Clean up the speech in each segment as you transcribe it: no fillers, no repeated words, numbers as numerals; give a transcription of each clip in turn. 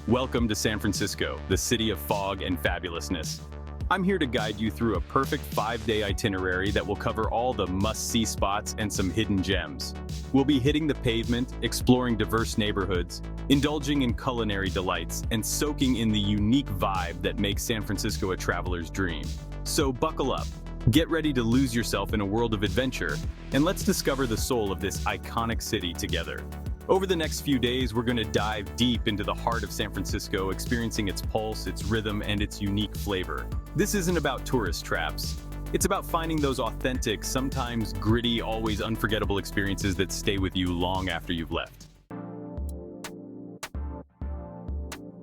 Welcome to San Francisco, the city of fog and fabulousness. I'm here to guide you through a perfect 5-day itinerary that will cover all the must-see spots and some hidden gems. We'll be hitting the pavement, exploring diverse neighborhoods, indulging in culinary delights, and soaking in the unique vibe that makes San Francisco a traveler's dream. So buckle up, get ready to lose yourself in a world of adventure, and let's discover the soul of this iconic city together. Over the next few days, we're going to dive deep into the heart of San Francisco, experiencing its pulse, its rhythm, and its unique flavor. This isn't about tourist traps. It's about finding those authentic, sometimes gritty, always unforgettable experiences that stay with you long after you've left.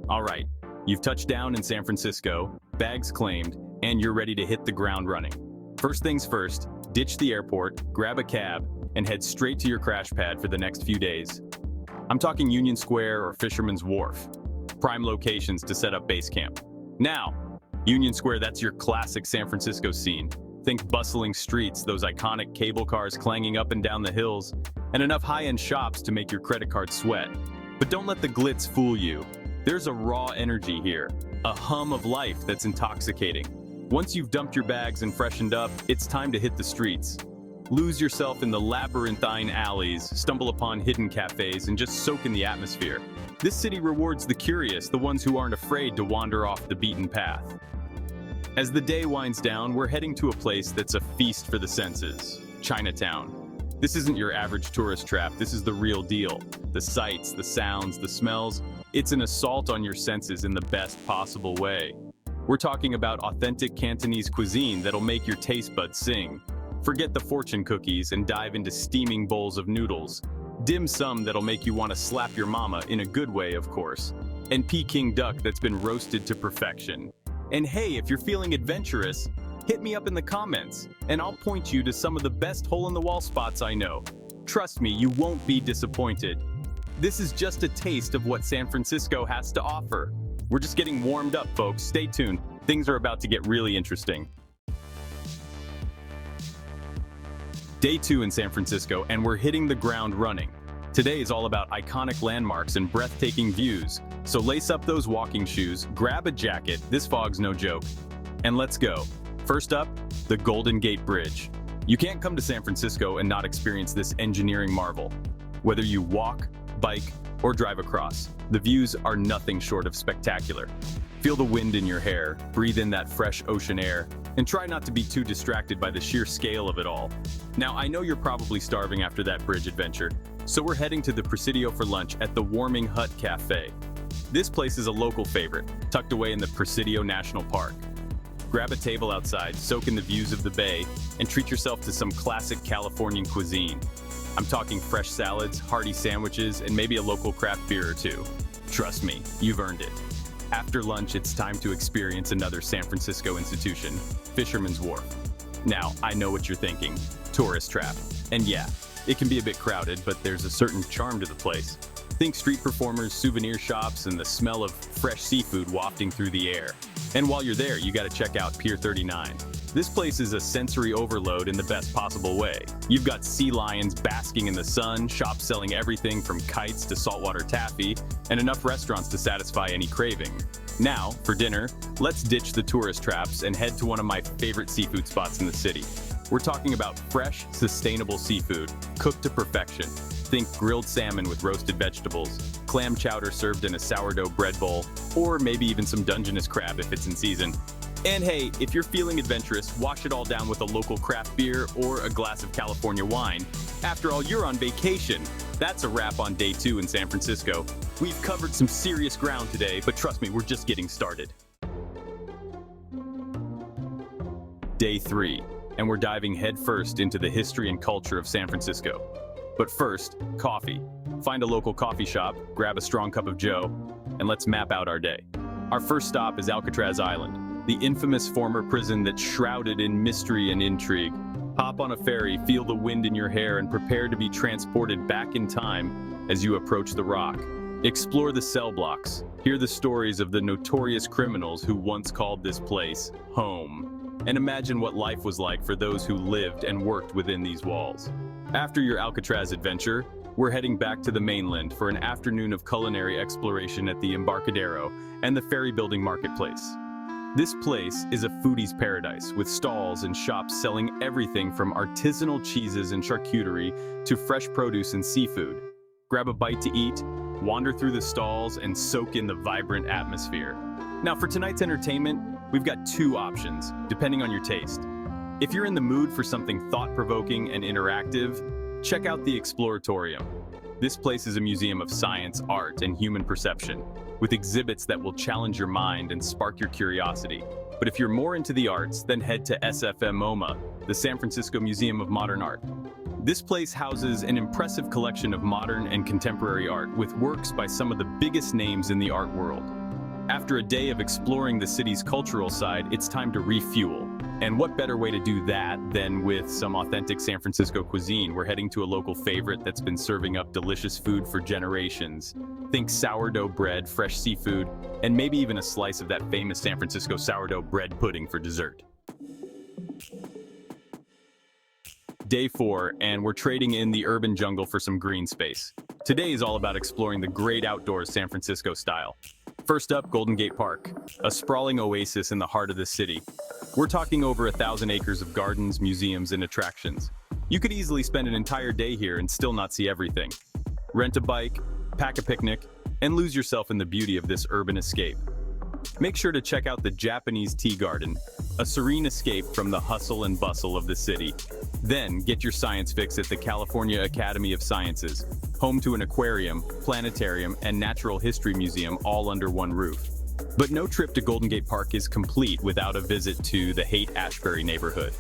All right, you've touched down in San Francisco, bags claimed, and you're ready to hit the ground running. First things first, ditch the airport, grab a cab, and head straight to your crash pad for the next few days. I'm talking Union Square or Fisherman's Wharf, prime locations to set up base camp. Now, Union Square, that's your classic San Francisco scene. Think bustling streets, those iconic cable cars clanging up and down the hills, and enough high-end shops to make your credit card sweat. But don't let the glitz fool you. There's a raw energy here, a hum of life that's intoxicating. Once you've dumped your bags and freshened up, it's time to hit the streets. Lose yourself in the labyrinthine alleys, stumble upon hidden cafes, and just soak in the atmosphere. This city rewards the curious, the ones who aren't afraid to wander off the beaten path. As the day winds down, we're heading to a place that's a feast for the senses, Chinatown. This isn't your average tourist trap, this is the real deal. The sights, the sounds, the smells, it's an assault on your senses in the best possible way. We're talking about authentic Cantonese cuisine that'll make your taste buds sing. Forget the fortune cookies and dive into steaming bowls of noodles. Dim sum that'll make you want to slap your mama, in a good way, of course. And Peking duck that's been roasted to perfection. And hey, if you're feeling adventurous, hit me up in the comments, and I'll point you to some of the best hole-in-the-wall spots I know. Trust me, you won't be disappointed. This is just a taste of what San Francisco has to offer. We're just getting warmed up, folks. Stay tuned. Things are about to get really interesting. Day 2 in San Francisco, and we're hitting the ground running. Today is all about iconic landmarks and breathtaking views. So lace up those walking shoes, grab a jacket, this fog's no joke, and let's go. First up, the Golden Gate Bridge. You can't come to San Francisco and not experience this engineering marvel. Whether you walk, bike, or drive across, the views are nothing short of spectacular. Feel the wind in your hair, breathe in that fresh ocean air, and try not to be too distracted by the sheer scale of it all. Now, I know you're probably starving after that bridge adventure, so we're heading to the Presidio for lunch at the Warming Hut Cafe. This place is a local favorite, tucked away in the Presidio National Park. Grab a table outside, soak in the views of the bay, and treat yourself to some classic Californian cuisine. I'm talking fresh salads, hearty sandwiches, and maybe a local craft beer or two. Trust me, you've earned it. After lunch, it's time to experience another San Francisco institution, Fisherman's Wharf. Now, I know what you're thinking, tourist trap. And yeah, it can be a bit crowded, but there's a certain charm to the place. Think street performers, souvenir shops, and the smell of fresh seafood wafting through the air. And while you're there, you gotta check out Pier 39. This place is a sensory overload in the best possible way. You've got sea lions basking in the sun, shops selling everything from kites to saltwater taffy, and enough restaurants to satisfy any craving. Now, for dinner, let's ditch the tourist traps and head to one of my favorite seafood spots in the city. We're talking about fresh, sustainable seafood, cooked to perfection. Think grilled salmon with roasted vegetables, clam chowder served in a sourdough bread bowl, or maybe even some Dungeness crab if it's in season. And hey, if you're feeling adventurous, wash it all down with a local craft beer or a glass of California wine. After all, you're on vacation. That's a wrap on Day 2 in San Francisco. We've covered some serious ground today, but trust me, we're just getting started. Day 3, and we're diving headfirst into the history and culture of San Francisco. But first, coffee. Find a local coffee shop, grab a strong cup of joe, and let's map out our day. Our first stop is Alcatraz Island, the infamous former prison that's shrouded in mystery and intrigue. Hop on a ferry, feel the wind in your hair, and prepare to be transported back in time as you approach the Rock. Explore the cell blocks, hear the stories of the notorious criminals who once called this place home, and imagine what life was like for those who lived and worked within these walls. After your Alcatraz adventure, we're heading back to the mainland for an afternoon of culinary exploration at the Embarcadero and the ferry building marketplace. This place is a foodie's paradise, with stalls and shops selling everything from artisanal cheeses and charcuterie to fresh produce and seafood. Grab a bite to eat, wander through the stalls, and soak in the vibrant atmosphere. Now, for tonight's entertainment, we've got two options, depending on your taste. If you're in the mood for something thought-provoking and interactive, check out the Exploratorium. This place is a museum of science, art, and human perception, with exhibits that will challenge your mind and spark your curiosity. But if you're more into the arts, then head to SFM MoMA, the San Francisco Museum of Modern Art. This place houses an impressive collection of modern and contemporary art with works by some of the biggest names in the art world. After a day of exploring the city's cultural side, it's time to refuel. And what better way to do that than with some authentic San Francisco cuisine? We're heading to a local favorite that's been serving up delicious food for generations. Think sourdough bread, fresh seafood, and maybe even a slice of that famous San Francisco sourdough bread pudding for dessert. Day 4, and we're trading in the urban jungle for some green space. Today is all about exploring the great outdoors San Francisco style. First up, Golden Gate Park, a sprawling oasis in the heart of the city. We're talking over 1,000 acres of gardens, museums, and attractions. You could easily spend an entire day here and still not see everything. Rent a bike, pack a picnic, and lose yourself in the beauty of this urban escape. Make sure to check out the Japanese Tea Garden, a serene escape from the hustle and bustle of the city. Then get your science fix at the California Academy of Sciences, home to an aquarium, planetarium, and natural history museum all under one roof. But no trip to Golden Gate Park is complete without a visit to the Haight-Ashbury neighborhood.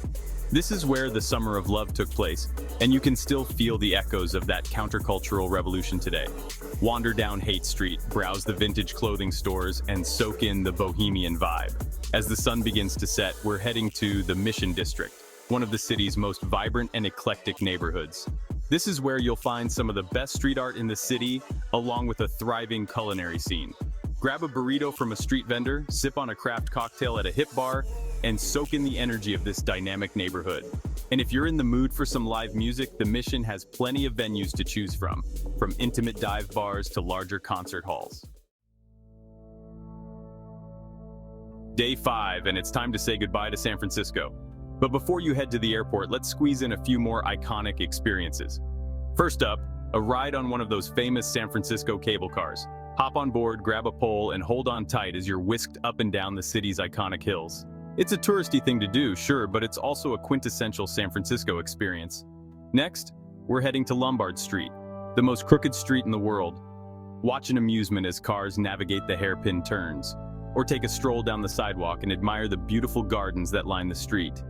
This is where the Summer of Love took place, and you can still feel the echoes of that countercultural revolution today. Wander down Haight Street, browse the vintage clothing stores, and soak in the bohemian vibe. As the sun begins to set, we're heading to the Mission District, one of the city's most vibrant and eclectic neighborhoods. This is where you'll find some of the best street art in the city, along with a thriving culinary scene. Grab a burrito from a street vendor, sip on a craft cocktail at a hip bar, and soak in the energy of this dynamic neighborhood. And if you're in the mood for some live music, the Mission has plenty of venues to choose from intimate dive bars to larger concert halls. Day 5, and it's time to say goodbye to San Francisco. But before you head to the airport, let's squeeze in a few more iconic experiences. First up, a ride on one of those famous San Francisco cable cars. Hop on board, grab a pole, and hold on tight as you're whisked up and down the city's iconic hills. It's a touristy thing to do, sure, but it's also a quintessential San Francisco experience. Next, we're heading to Lombard Street, the most crooked street in the world. Watch in amusement as cars navigate the hairpin turns, or take a stroll down the sidewalk and admire the beautiful gardens that line the street.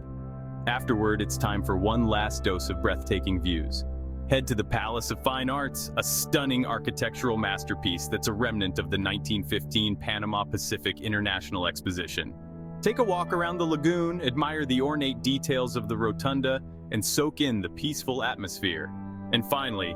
Afterward, it's time for one last dose of breathtaking views. Head to the Palace of Fine Arts, a stunning architectural masterpiece that's a remnant of the 1915 Panama Pacific International Exposition. Take a walk around the lagoon, admire the ornate details of the rotunda, and soak in the peaceful atmosphere. And finally,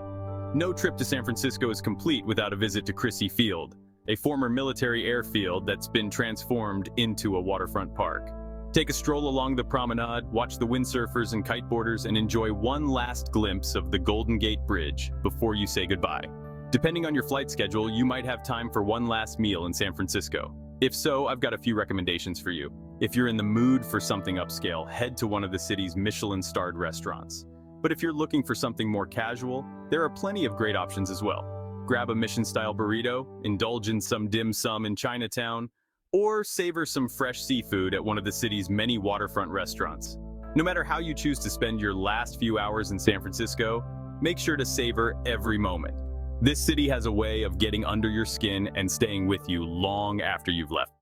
no trip to San Francisco is complete without a visit to Crissy Field, a former military airfield that's been transformed into a waterfront park. Take a stroll along the promenade, watch the windsurfers and kiteboarders, and enjoy one last glimpse of the Golden Gate Bridge before you say goodbye. Depending on your flight schedule, you might have time for one last meal in San Francisco. If so, I've got a few recommendations for you. If you're in the mood for something upscale, head to one of the city's Michelin-starred restaurants. But if you're looking for something more casual, there are plenty of great options as well. Grab a Mission-style burrito, indulge in some dim sum in Chinatown, or savor some fresh seafood at one of the city's many waterfront restaurants. No matter how you choose to spend your last few hours in San Francisco, make sure to savor every moment. This city has a way of getting under your skin and staying with you long after you've left.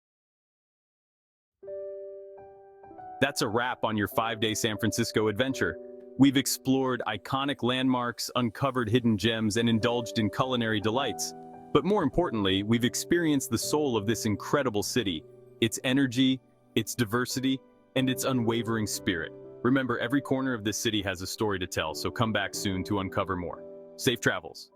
That's a wrap on your 5-day San Francisco adventure. We've explored iconic landmarks, uncovered hidden gems, and indulged in culinary delights. But more importantly, we've experienced the soul of this incredible city, its energy, its diversity, and its unwavering spirit. Remember, every corner of this city has a story to tell, so come back soon to uncover more. Safe travels.